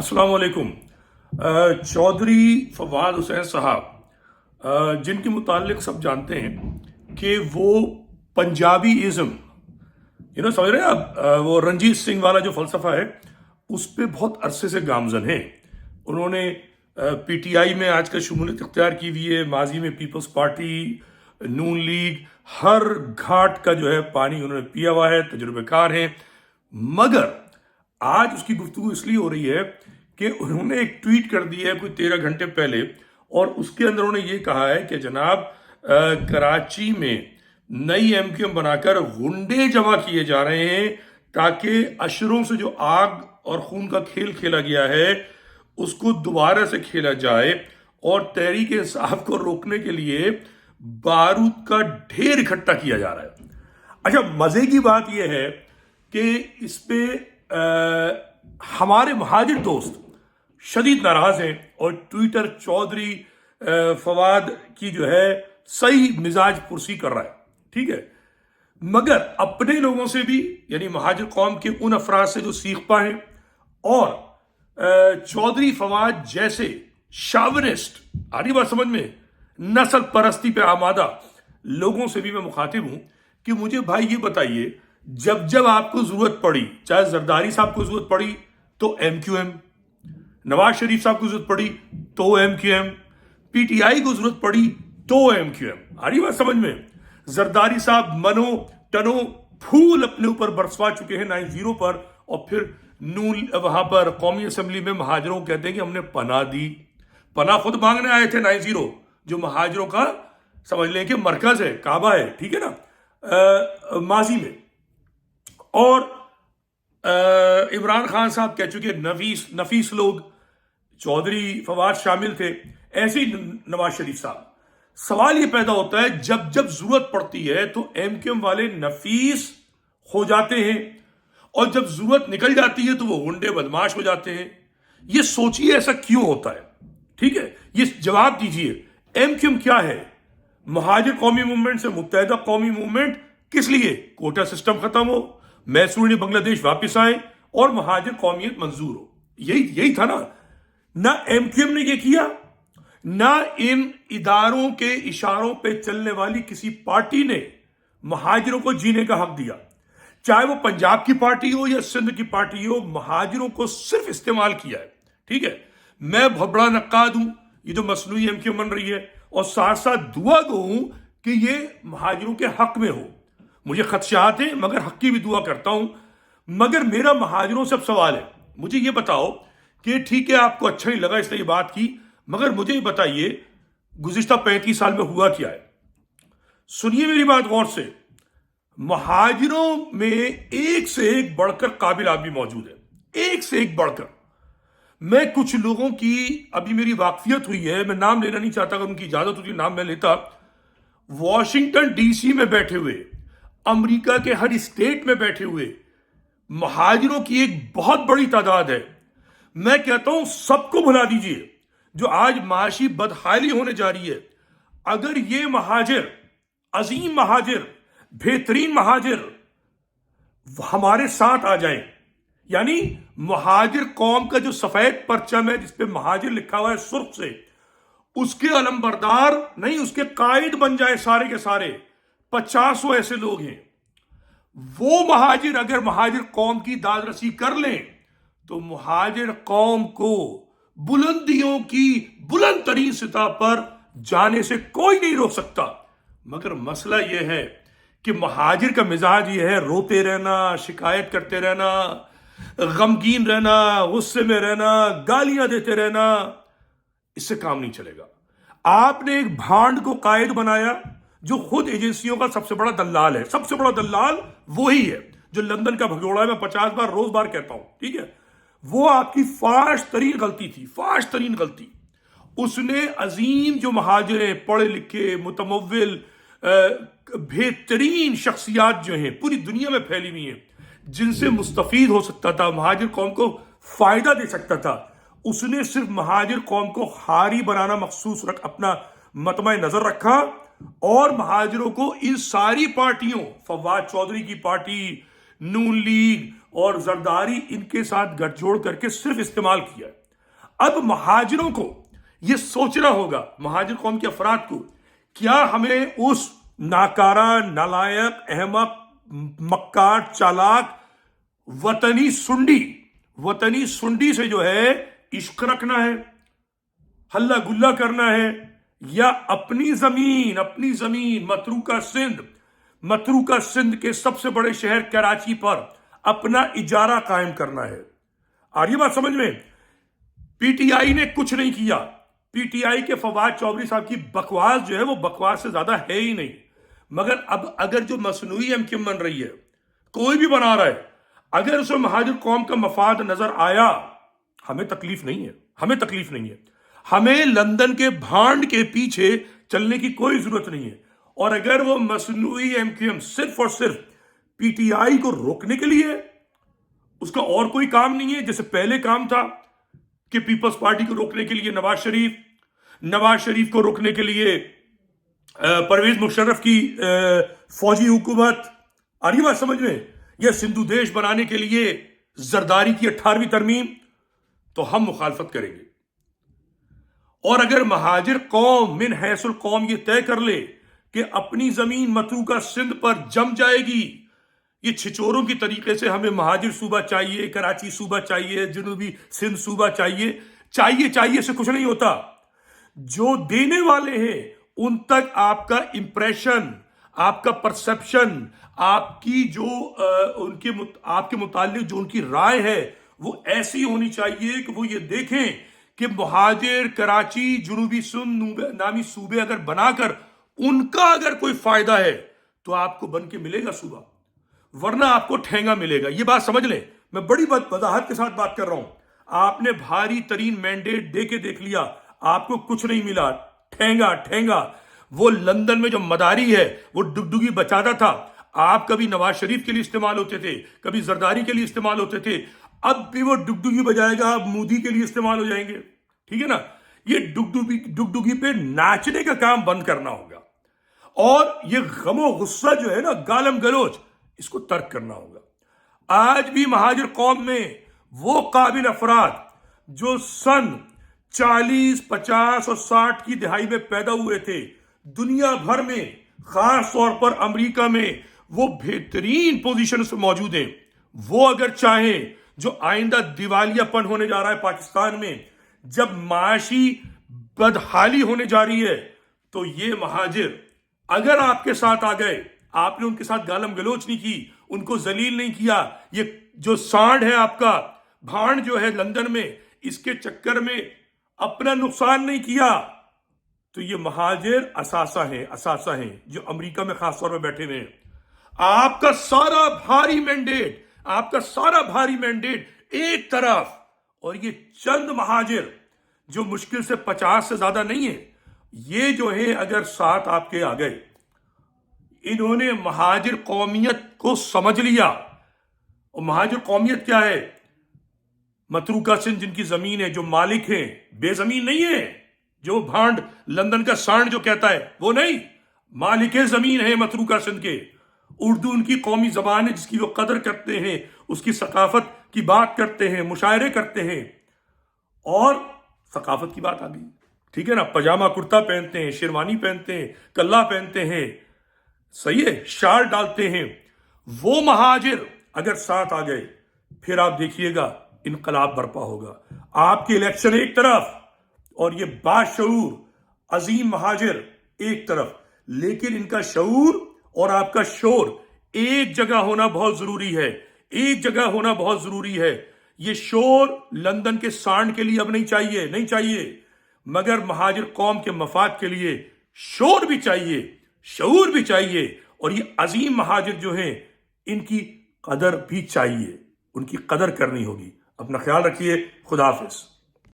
अस्सलाम वालेकुम। चौधरी फवाद हुसैन साहब जिनके मुतालिक सब जानते हैं कि वो पंजाबी इज़म समझ रहे हैं आप, वो रंजीत सिंह वाला जो फलसफा है उस पे बहुत अरसे से गामजन हैं। उन्होंने पीटीआई में आजकल शमूलियत इख्तियार की हुई है, माजी में पीपल्स पार्टी, नून लीग, हर घाट का जो है पानी उन्होंने पिया हुआ है, तजुर्बेकार हैं। मगर आज उसकी गुफ्तगू इसलिए हो रही है कि उन्होंने एक ट्वीट कर दिया है कोई 13 घंटे पहले, और उसके अंदर उन्होंने ये कहा है कि जनाब कराची में नई एमक्यूएम बनाकर गुंडे जमा किए जा रहे हैं ताकि अशरों से जो आग और खून का खेल खेला गया है उसको दोबारा से खेला जाए, और तहरीक इंसाफ को रोकने के लिए बारूद का ढेर इकट्ठा किया जा रहा है। अच्छा, मजे की बात यह है कि इस पे हमारे महाजिर दोस्त शदीद नाराज हैं और ट्विटर चौधरी फवाद की जो है सही मिजाज पुरसी कर रहा है, ठीक है। मगर अपने लोगों से भी, यानी महाजिर कौम के उन अफराद से जो सीख पाए और चौधरी फवाद जैसे शावनिस्ट, आ रही बात समझ में, नस्ल परस्ती पे आमादा लोगों से भी मैं मुखातिब हूं कि मुझे भाई ये बताइए, जब जब आपको जरूरत पड़ी, चाहे जरदारी साहब को जरूरत पड़ी तो एमक्यूएम, नवाज शरीफ साहब को जरूरत पड़ी तो एमक्यूएम, पीटीआई को जरूरत पड़ी तो एमक्यूएम, आ रही बात समझ में। जरदारी साहब मनो टनो फूल अपने ऊपर बरसवा चुके हैं 9-0 पर, और फिर नून वहां पर कौमी असेंबली में महाजरों को कहते हैं कि हमने पनाह दी। पनाह खुद मांगने आए थे 9-0, जो महाजरों का समझ लें कि मरकज है, काबा है, ठीक है ना, माजी में। और इमरान खान साहब कह चुके नफीस लोग, चौधरी फवाद शामिल थे, ऐसे ही नवाज शरीफ साहब। सवाल ये पैदा होता है, जब जब जरूरत पड़ती है तो एमक्यूएम वाले नफीस हो जाते हैं, और जब जरूरत निकल जाती है तो वो गुंडे बदमाश हो जाते हैं। ये सोचिए ऐसा क्यों होता है, ठीक है, ये जवाब दीजिए। एमक्यूएम क्या है? महाजिर कौमी मूवमेंट से मुत्तहिदा कौमी मूवमेंट। किस लिए? कोटा सिस्टम खत्म हो, मैसूर बांग्लादेश वापस आए और महाजिर कौमियत मंजूर हो। यही था ना एमक्यूएम ने ये किया, ना इन इदारों के इशारों पे चलने वाली किसी पार्टी ने महाजिरों को जीने का हक दिया। चाहे वो पंजाब की पार्टी हो या सिंध की पार्टी हो, महाजिरों को सिर्फ इस्तेमाल किया है, ठीक है। मैं बहुत बड़ा नक्काद हूं ये जो मसनूई एमक्यूएम बन रही है, और साथ साथ दुआ गो हूं कि ये महाजिरों के हक में हो। मुझे खदशात हैं मगर हक की भी दुआ करता हूं। मगर मेरा महाजिरों से अब सवाल है, मुझे ये बताओ कि ठीक है आपको अच्छा नहीं लगा इसलिए ये बात की, मगर मुझे ये बताइए गुज़िश्ता 35 साल में हुआ क्या है। सुनिए मेरी बात गौर से। महाजिरों में एक से एक बढ़कर काबिल आदमी मौजूद है, एक से एक बढ़कर। मैं कुछ लोगों की अभी मेरी वाकफियत हुई है, मैं नाम लेना नहीं चाहता, अगर उनकी इजाजत होती नाम मैं लेता। वॉशिंगटन डीसी में बैठे हुए, अमेरिका के हर स्टेट में बैठे हुए महाजिरों की एक बहुत बड़ी तादाद है। मैं कहता हूं सबको भुला दीजिए जो आज माशी बदहाली होने जा रही है। अगर ये महाजिर, अजीम महाजिर, बेहतरीन महाजिर हमारे साथ आ जाए, यानी महाजिर कौम का जो सफेद परचम है जिसपे महाजिर लिखा हुआ है सुर्ख से, उसके अलमबरदार नहीं, उसके कायद बन जाए सारे के सारे। 50 ऐसे लोग हैं। वो महाजिर अगर महाजिर कौम की दादरसी कर लें तो महाजिर कौम को बुलंदियों की बुलंद तरीन सतह पर जाने से कोई नहीं रोक सकता। मगर मसला यह है कि महाजिर का मिजाज यह है, रोते रहना, शिकायत करते रहना, गमगीन रहना, गुस्से में रहना, गालियां देते रहना। इससे काम नहीं चलेगा। आपने एक भांड को कायद बनाया जो खुद एजेंसियों का सबसे बड़ा दलाल है। सबसे बड़ा दलाल वही है जो लंदन का भगोड़ा है, मैं 50 बार रोज बार कहता हूं, ठीक है। वो आपकी फाश तरीन गलती थी, फाश तरीन गलती। उसने अजीम जो महाजिर हैं, पढ़े लिखे, मुतमव्विल, बेहतरीन शख्सियात जो हैं पूरी दुनिया में फैली हुई हैं, जिनसे मुस्तफीद हो सकता था, महाजिर कौम को फायदा दे सकता था, उसने सिर्फ महाजिर कौम को हारी बनाना मखसूस अपना मतमा नजर रखा, और महाजिरों को इन सारी पार्टियों, फवाद चौधरी की पार्टी, नून लीग اور زرداری इनके साथ गठजोड़ करके सिर्फ इस्तेमाल किया। अब महाजिरों को ये सोचना होगा, महाजिर कौम के अफराद को, क्या हमें उस नाकारा, नालायक, अहमक, मक्कार, चालाक वतनी सुंडी से जो है इश्क रखना है, हल्ला गुल्ला करना है, या अपनी जमीन मतरूका सिंध के सबसे बड़े शहर कराची पर अपना इजारा कायम करना है। और ये बात समझ में, पीटीआई ने कुछ नहीं किया। पीटीआई के फवाद चौधरी साहब की बकवास जो है वो बकवास से ज्यादा है ही नहीं। मगर अब अगर जो मसनूई एमक्यूएम बन रही है, कोई भी बना रहा है, अगर उसमें महाजिर कौम का मफाद नजर आया, हमें तकलीफ नहीं है। हमें लंदन के भांड के पीछे चलने की कोई जरूरत नहीं है। और अगर वो मसनूई एमक्यूएम सिर्फ और सिर्फ पीटीआई को रोकने के लिए, उसका और कोई काम नहीं है, जैसे पहले काम था कि पीपल्स पार्टी को रोकने के लिए नवाज शरीफ को रोकने के लिए परवेज मुशर्रफ की फौजी हुकूमत, आ रही बात समझ में, या सिंधु देश बनाने के लिए जरदारी की 18वीं तरमीम, तो हम मुखालफत करेंगे। और अगर महाजिर कौम मिन हैसुल कौम ये तय कर ले कि अपनी जमीन मतरूका सिंध पर जम जाएगी, ये छिचोरों की तरीके से हमें महाजिर सूबा चाहिए, कराची सूबा चाहिए, जनूबी सिंध सूबा चाहिए से कुछ नहीं होता। जो देने वाले हैं उन तक आपका इंप्रेशन, आपका परसेप्शन, आपकी जो आपके मुतालिक जो उनकी राय है वो ऐसी होनी चाहिए कि वो ये देखें कि मुहाजिर कराची, जनूबी सिंध नामी सूबे अगर बनाकर उनका अगर कोई फायदा है तो आपको बन के मिलेगा सूबा, वरना आपको ठेंगा मिलेगा। ये बात समझ लें, मैं बड़ी वजाहत के साथ बात कर रहा हूं। आपने भारी तरीन मैंडेट दे के देख लिया, आपको कुछ नहीं मिला, ठेंगा। वो लंदन में जो मदारी है वो डुगडुगी बचाता था, आप कभी नवाज शरीफ के लिए इस्तेमाल होते थे, कभी जरदारी के लिए इस्तेमाल होते थे, अब भी वो डुगडुगी बजाएगा, अब मोदी के लिए इस्तेमाल हो जाएंगे। ठीक है ना, ये डुगडुगी पे नाचने का काम बंद करना होगा, और ये गमो गुस्सा जो है ना, गालम गलोच, इसको तर्क करना होगा। आज भी महाजिर कौम में वो काबिल अफराद जो सन 40, 50 और 60 की दिहाई में पैदा हुए थे, दुनिया भर में, खास तौर पर अमेरिका में वो बेहतरीन पोजीशन से मौजूद हैं, वो अगर चाहें, जो आइंदा दिवालियापन होने जा रहा है पाकिस्तान में, जब माशी बदहाली होने जा रही है, तो ये महाजिर अगर आपके साथ आ गए, आपने उनके साथ गालम गलोच नहीं की, उनको जलील नहीं किया, ये जो सांड है आपका भांड जो है लंदन में, इसके चक्कर में अपना नुकसान नहीं किया, तो ये महाजिर असासा हैं जो अमेरिका में खास तौर पर बैठे हुए हैं। आपका सारा भारी मैंडेट एक तरफ, और ये चंद महाजिर जो मुश्किल से 50 से ज्यादा नहीं है, ये जो है अगर साथ आपके आ गए, इन्होंने महाजिर कौमियत को समझ लिया। और महाजिर कौमियत क्या है? मतरूका सिंध जिनकी जमीन है, जो मालिक हैं, बेजमीन नहीं है, जो भांड लंदन का सांड जो कहता है वो नहीं, मालिक जमीन है मतरूका सिंध के। उर्दू उनकी कौमी जबान है जिसकी वो कदर करते हैं, उसकी सकाफत की बात करते हैं, मुशायरे करते हैं। और सकाफत की बात आ गई, ठीक है ना, पजामा कुर्ता पहनते हैं, शेरवानी पहनते हैं, कल्ला पहनते हैं, सही है, शाल डालते हैं। वो महाजिर अगर साथ आ गए, फिर आप देखिएगा इनकलाब बर्पा होगा। आपके इलेक्शन एक तरफ और ये बाशऊर अजीम महाजिर एक तरफ, लेकिन इनका शऊर और आपका शोर एक जगह होना बहुत जरूरी है। ये शोर लंदन के सांड के लिए अब नहीं चाहिए, मगर महाजिर कौम के मफाद के लिए शोर भी चाहिए, शऊर भी चाहिए, और ये अजीम महाजिर जो हैं इनकी कदर भी चाहिए, उनकी कदर करनी होगी। अपना ख्याल रखिए, खुदा हाफिज।